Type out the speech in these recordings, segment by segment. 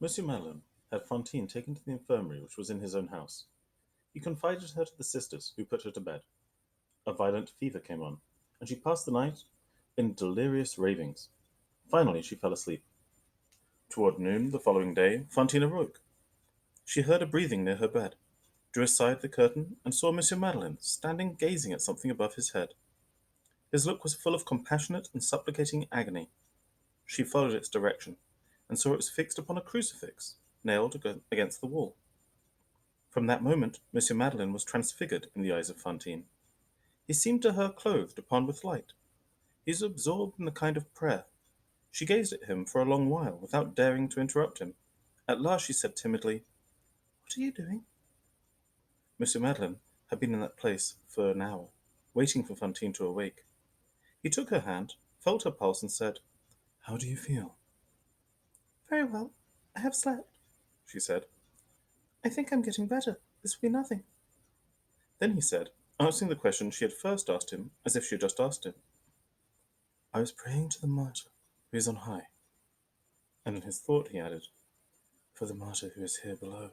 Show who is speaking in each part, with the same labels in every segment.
Speaker 1: Monsieur Madeleine had Fantine taken to the infirmary which was in his own house. He confided her to the sisters, who put her to bed. A violent fever came on, and she passed the night in delirious ravings. Finally, she fell asleep. Toward noon the following day, Fantine awoke. She heard a breathing near her bed, drew aside the curtain, and saw Monsieur Madeleine standing gazing at something above his head. His look was full of compassionate and supplicating agony. She followed its direction, and saw it was fixed upon a crucifix, nailed against the wall. From that moment, Monsieur Madeleine was transfigured in the eyes of Fantine. He seemed to her clothed upon with light. He was absorbed in a kind of prayer. She gazed at him for a long while, without daring to interrupt him. At last she said timidly, "What are you doing?" Monsieur Madeleine had been in that place for an hour, waiting for Fantine to awake. He took her hand, felt her pulse, and said, "How do you feel?" "Very well. I have slept," she said. "I think I'm getting better. This will be nothing." Then he said, answering the question she had first asked him as if she had just asked him, "I was praying to the martyr who is on high." And in his thought he added, "For the martyr who is here below."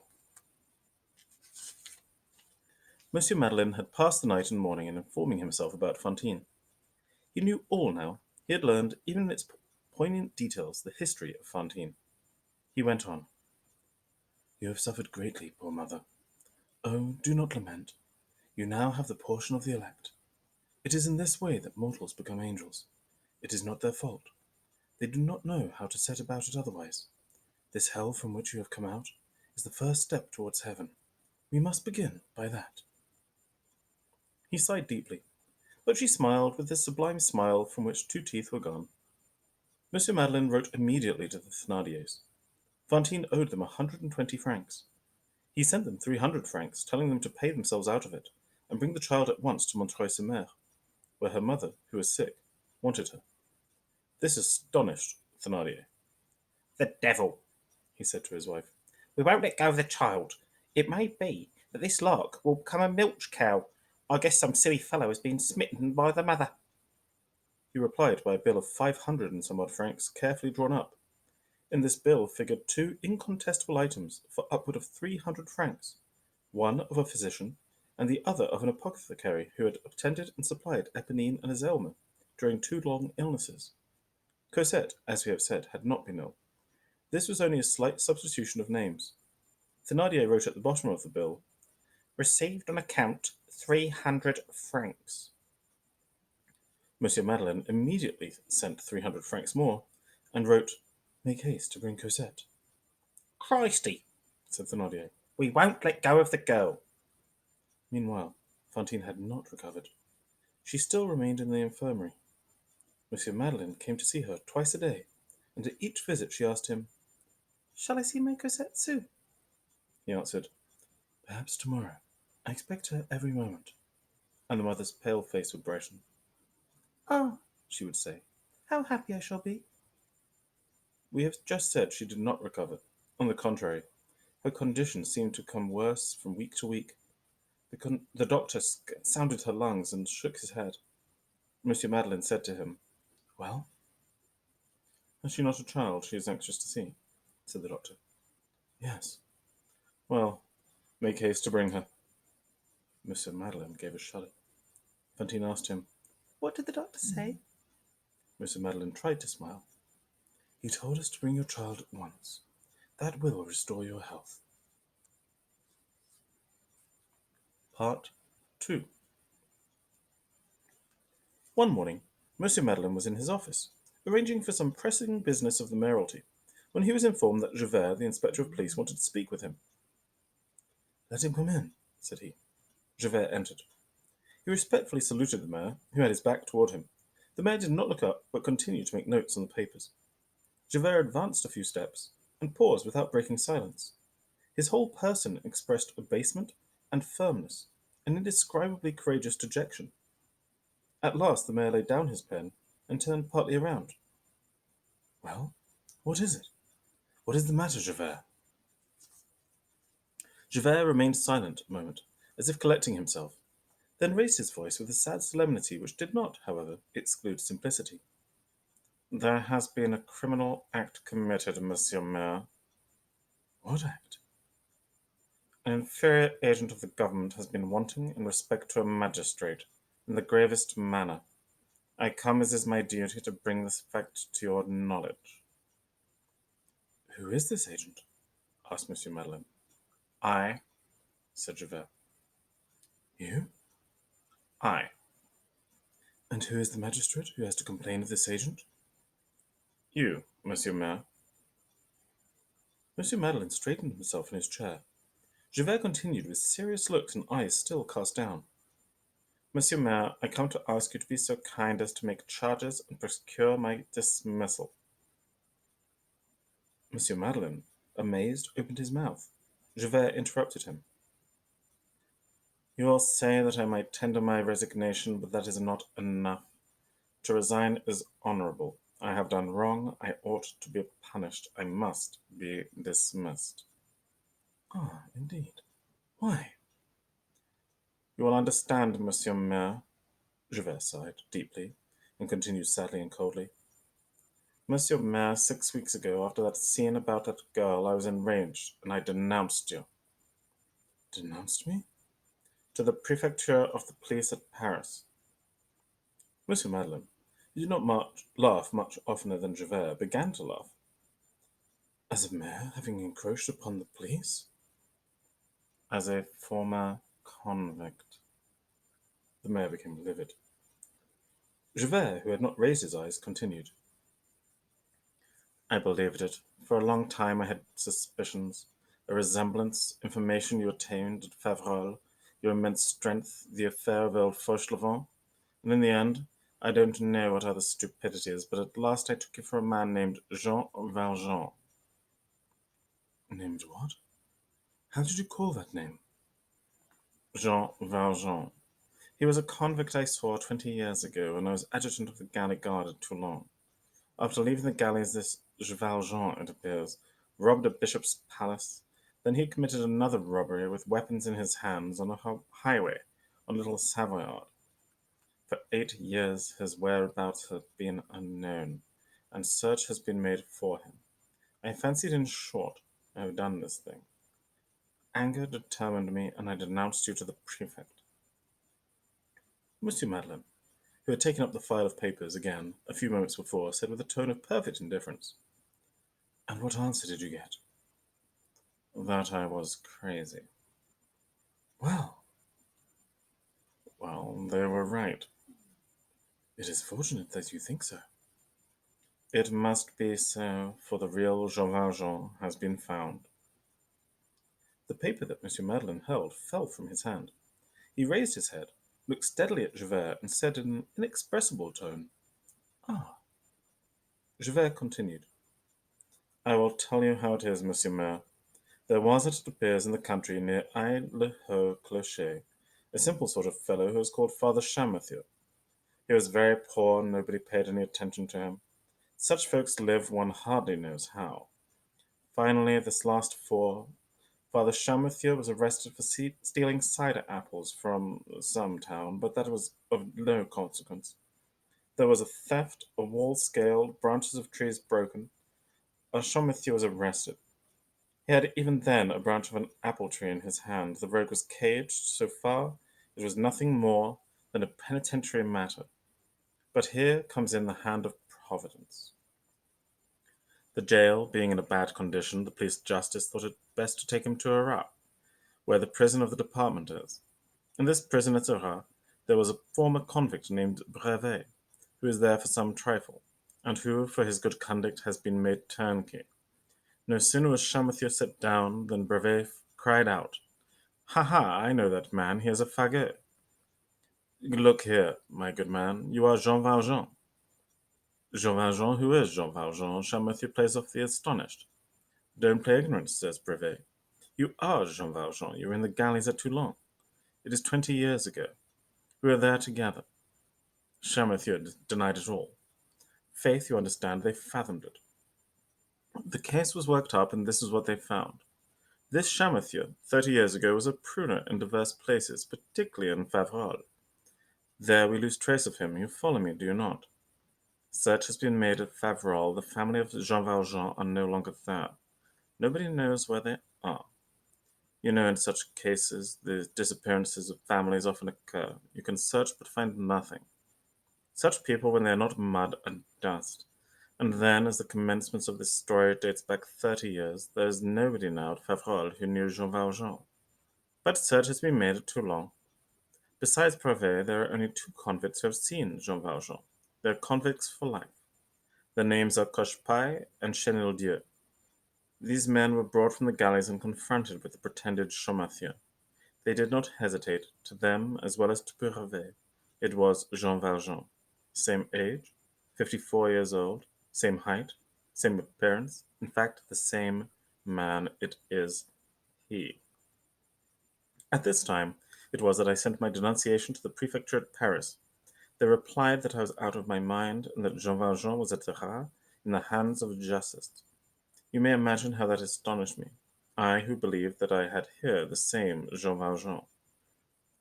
Speaker 1: Monsieur Madeleine had passed the night and morning in informing himself about Fantine. He knew all now. He had learned, even in its poignant details, the history of Fantine. He went on, "You have suffered greatly, poor mother. Oh, do not lament. You now have the portion of the elect. It is in this way that mortals become angels. It is not their fault. They do not know how to set about it otherwise. This hell from which you have come out is the first step towards heaven. We must begin by that." He sighed deeply, but she smiled with the sublime smile from which 2 teeth were gone. Monsieur Madeleine wrote immediately to the Thénardiers. Fantine owed them 120 francs. He sent them 300 francs, telling them to pay themselves out of it, and bring the child at once to Montreuil-sur-Mer, where her mother, who was sick, wanted her. This astonished Thénardier. "The devil!" he said to his wife. "We won't let go of the child. It may be that this lark will become a milch cow. I guess some silly fellow has been smitten by the mother." He replied by a bill of 500 and some odd francs, carefully drawn up. In this bill figured two incontestable items for upward of 300 francs, one of a physician, and the other of an apothecary who had attended and supplied Éponine and Azelma during 2 long illnesses. Cosette, as we have said, had not been ill. This was only a slight substitution of names. Thénardier wrote at the bottom of the bill, "Received on account 300 francs." Monsieur Madeleine immediately sent 300 francs more, and wrote, "Make haste to bring Cosette." "Christy!" said Thénardier, "we won't let go of the girl." Meanwhile, Fantine had not recovered. She still remained in the infirmary. Monsieur Madeleine came to see her twice a day, and at each visit she asked him, "Shall I see my Cosette soon?" He answered, "Perhaps tomorrow. I expect her every moment." And the mother's pale face would brighten. "Ah," she would say, "how happy I shall be." We have just said she did not recover. On the contrary, her condition seemed to become worse from week to week. The doctor sounded her lungs and shook his head. Monsieur Madeleine said to him, "Well?" "Has she not a child she is anxious to see?" said the doctor. "Yes." "Well, make haste to bring her." Monsieur Madeleine gave a shudder. Fantine asked him, "What did the doctor say?" Monsieur Madeleine tried to smile. "He told us to bring your child at once. That will restore your health." Part 2. One morning, Monsieur Madeleine was in his office, arranging for some pressing business of the mayoralty, when he was informed that Javert, the inspector of police, wanted to speak with him. "Let him come in," said he. Javert entered. He respectfully saluted the mayor, who had his back toward him. The mayor did not look up, but continued to make notes on the papers. Javert advanced a few steps, and paused without breaking silence. His whole person expressed abasement and firmness, an indescribably courageous dejection. At last the mayor laid down his pen, and turned partly around. "Well, what is it? What is the matter, Javert?" Javert remained silent a moment, as if collecting himself, then raised his voice with a sad solemnity which did not, however, exclude simplicity. "There has been a criminal act committed, Monsieur Mayor." What act? An inferior agent of the government has been wanting in respect to a magistrate, in the gravest manner. I come as is my duty to bring this fact to your knowledge. Who is this agent? Asked Monsieur Madeleine. I, said Javert. You? I. And who is the magistrate who has to complain of this agent? You, Monsieur Mayor. Monsieur Madeleine straightened himself in his chair. Javert continued with serious looks and eyes still cast down. Monsieur Mayor, I come to ask you to be so kind as to make charges and procure my dismissal. Monsieur Madeleine, amazed, opened his mouth. Javert interrupted him. You all say that I might tender my resignation, but that is not enough. To resign is honorable. I have done wrong. I ought to be punished. I must be dismissed. Ah, indeed. Why? You will understand, Monsieur Mayor. Javert sighed deeply, and continued sadly and coldly. Monsieur Mayor, 6 weeks ago, after that scene about that girl, I was enraged, and I denounced you. Denounced me? To the prefecture of the police at Paris. Monsieur Madeleine, who did not laugh much oftener than Javert, began to laugh. As a mayor, having encroached upon the police? As a former convict. The mayor became livid. Javert, who had not raised his eyes, continued. I believed it. For a long time I had suspicions, a resemblance, information you obtained at Faverolles, your immense strength, the affair of old Fauchelevent, and in the end, I don't know what other stupidities, but at last I took you for a man named Jean Valjean. Named what? How did you call that name? Jean Valjean. He was a convict I saw 20 years ago when I was adjutant of the galley guard at Toulon. After leaving the galleys, this Valjean, it appears, robbed a bishop's palace. Then he committed another robbery with weapons in his hands on a highway on Little Savoyard. For 8 years his whereabouts have been unknown, and search has been made for him. I fancied, in short, I have done this thing. Anger determined me, and I denounced you to the prefect. Monsieur Madeleine, who had taken up the file of papers again a few moments before, said with a tone of perfect indifference, "And what answer did you get?" "That I was crazy." Well, well, they were right. It is fortunate that you think so. It must be so, for the real Jean Valjean has been found. The paper that Monsieur Madeleine held fell from his hand. He raised his head, looked steadily at Javert, and said in an inexpressible tone, "Ah." Javert continued, "I will tell you how it is, Monsieur Mayor. There was, as it appears, in the country near Aix-le-Haut-Clocher, a simple sort of fellow who was called Father Champmathieu. He was very poor, and nobody paid any attention to him. Such folks live one hardly knows how. Finally, this last fall, Father Champmathieu was arrested for stealing cider apples from some town, but that was of no consequence. There was a theft, a wall scaled, branches of trees broken. Champmathieu was arrested. He had even then a branch of an apple tree in his hand. The rogue was caged. So far, it was nothing more than a penitentiary matter. But here comes in the hand of Providence. The jail being in a bad condition, the police justice thought it best to take him to Arras, where the prison of the department is. In this prison at Arras, there was a former convict named Brevet, who is there for some trifle, and who, for his good conduct, has been made turnkey. No sooner was Champmathieu set down than Brevet cried out, "Ha, ha, I know that man, he is a fagot. Look here, my good man, you are Jean Valjean." "Jean Valjean? Who is Jean Valjean?" Champmathieu plays off the astonished. "Don't play ignorance," says Brevet. "You are Jean Valjean, you were in the galleys at Toulon. It is 20 years ago. We were there together." Champmathieu denied it all. Faith, you understand, they fathomed it. The case was worked up, and this is what they found. This Champmathieu, 30 years ago, was a pruner in divers places, particularly in Faverolles. There we lose trace of him. You follow me, do you not? Search has been made at Faverolles. The family of Jean Valjean are no longer there. Nobody knows where they are. You know, in such cases, the disappearances of families often occur. You can search but find nothing. Such people, when they are not mud, are dust. And then, as the commencement of this story dates back 30 years, there is nobody now at Faverolles who knew Jean Valjean. But search has been made too long. Besides Brevet, there are only two convicts who have seen Jean Valjean. They are convicts for life. Their names are Cochepaille and Chenildieu. These men were brought from the galleys and confronted with the pretended Champmathieu. They did not hesitate. To them, as well as to Brevet, it was Jean Valjean. Same age, 54 years old, same height, same appearance, in fact, the same man. It is he. At this time it was that I sent my denunciation to the prefecture at Paris. They replied that I was out of my mind, and that Jean Valjean was at Terras in the hands of justice. You may imagine how that astonished me, I who believed that I had here the same Jean Valjean.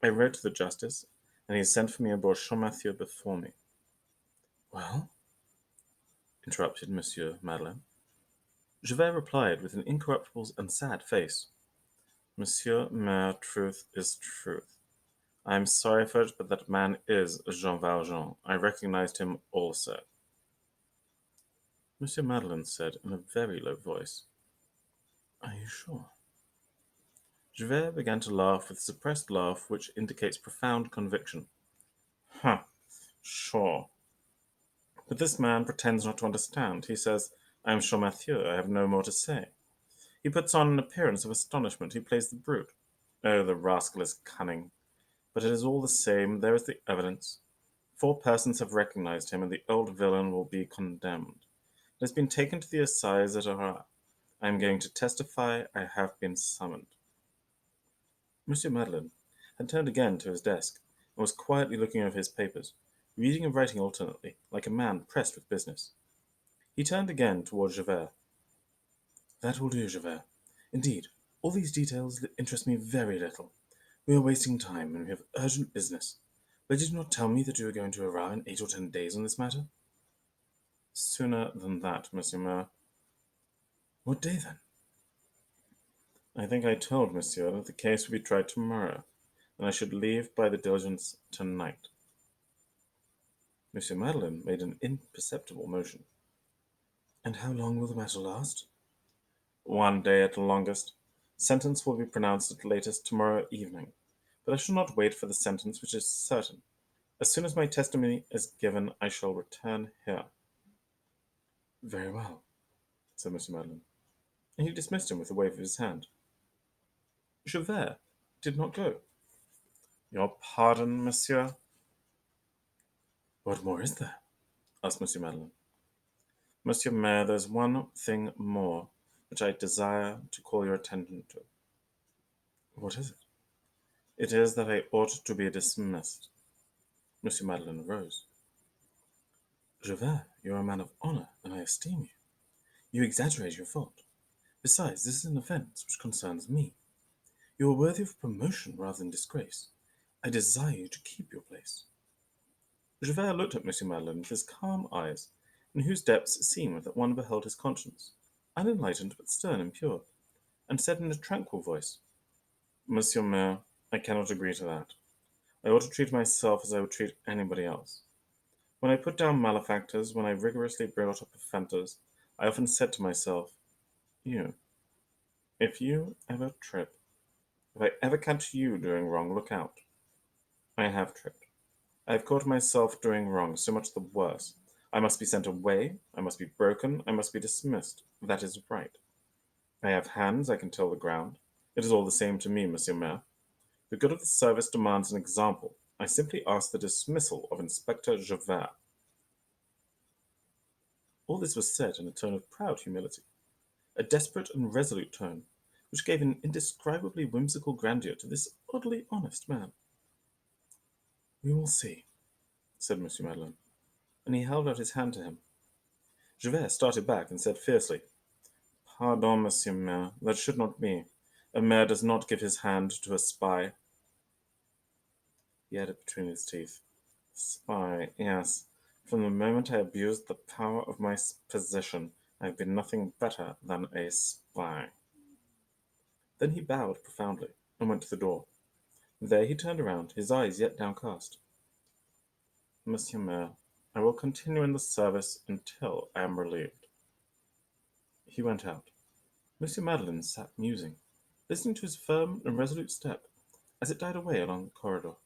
Speaker 1: I wrote to the justice, and he sent for me aboard Champmathieu before me. Well, interrupted Monsieur Madeleine. Javert replied with an incorruptible and sad face. Monsieur Mayor, truth is truth. I am sorry for it, but that man is Jean Valjean. I recognized him also. Monsieur Madeleine said in a very low voice, "Are you sure?" Javert began to laugh with a suppressed laugh which indicates profound conviction. "Huh, sure. But this man pretends not to understand. He says, 'I am Champmathieu, I have no more to say.' He puts on an appearance of astonishment. He plays the brute. Oh, the rascal is cunning. But it is all the same. There is the evidence. 4 persons have recognized him, and the old villain will be condemned. It has been taken to the assize at Arras. I am going to testify. I have been summoned." Monsieur Madeleine had turned again to his desk, and was quietly looking over his papers, reading and writing alternately, like a man pressed with business. He turned again towards Javert. "That will do, Javert. Indeed, all these details interest me very little. We are wasting time, and we have urgent business. But did you not tell me that you were going to Arras in 8 or 10 days on this matter?" "Sooner than that, Monsieur Mayor." "What day, then?" "I think I told Monsieur that the case would be tried tomorrow, and I should leave by the diligence tonight." Monsieur Madeleine made an imperceptible motion. "And how long will the matter last?" "One day at the longest. Sentence will be pronounced at latest tomorrow evening. But I shall not wait for the sentence, which is certain. As soon as my testimony is given, I shall return here." "Very well," said Monsieur Madeleine, and he dismissed him with a wave of his hand. Javert did not go. "Your pardon, monsieur?" "What more is there?" asked Monsieur Madeleine. "Monsieur Mayor, there is one thing more which I desire to call your attention to." "What is it?" "It is that I ought to be dismissed." Monsieur Madeleine rose. "Javert, you are a man of honor, and I esteem you. You exaggerate your fault. Besides, this is an offense which concerns me. You are worthy of promotion rather than disgrace. I desire you to keep your place." Javert looked at Monsieur Madeleine with his calm eyes, in whose depths it seemed that one beheld his conscience, unenlightened but stern and pure, and said in a tranquil voice, "Monsieur Mayor, I cannot agree to that. I ought to treat myself as I would treat anybody else. When I put down malefactors, when I rigorously brought up offenders, I often said to myself, 'You, if you ever trip, if I ever catch you doing wrong, look out.' I have tripped. I have caught myself doing wrong, so much the worse. I must be sent away, I must be broken, I must be dismissed. That is right. I have hands, I can till the ground. It is all the same to me, Monsieur Mayor. The good of the service demands an example. I simply ask the dismissal of Inspector Javert." All this was said in a tone of proud humility, a desperate and resolute tone, which gave an indescribably whimsical grandeur to this oddly honest man. "We will see," said Monsieur Madeleine, and he held out his hand to him. Javert started back and said fiercely, "Pardon, Monsieur Mayor, that should not be. A mayor does not give his hand to a spy." He added between his teeth, "Spy, yes. From the moment I abused the power of my position, I have been nothing better than a spy." Why?" Then he bowed profoundly and went to the door. There he turned around, his eyes yet downcast. "Monsieur Mayor, I will continue in the service until I am relieved." He went out. Monsieur Madeleine sat musing, listening to his firm and resolute step as it died away along the corridor.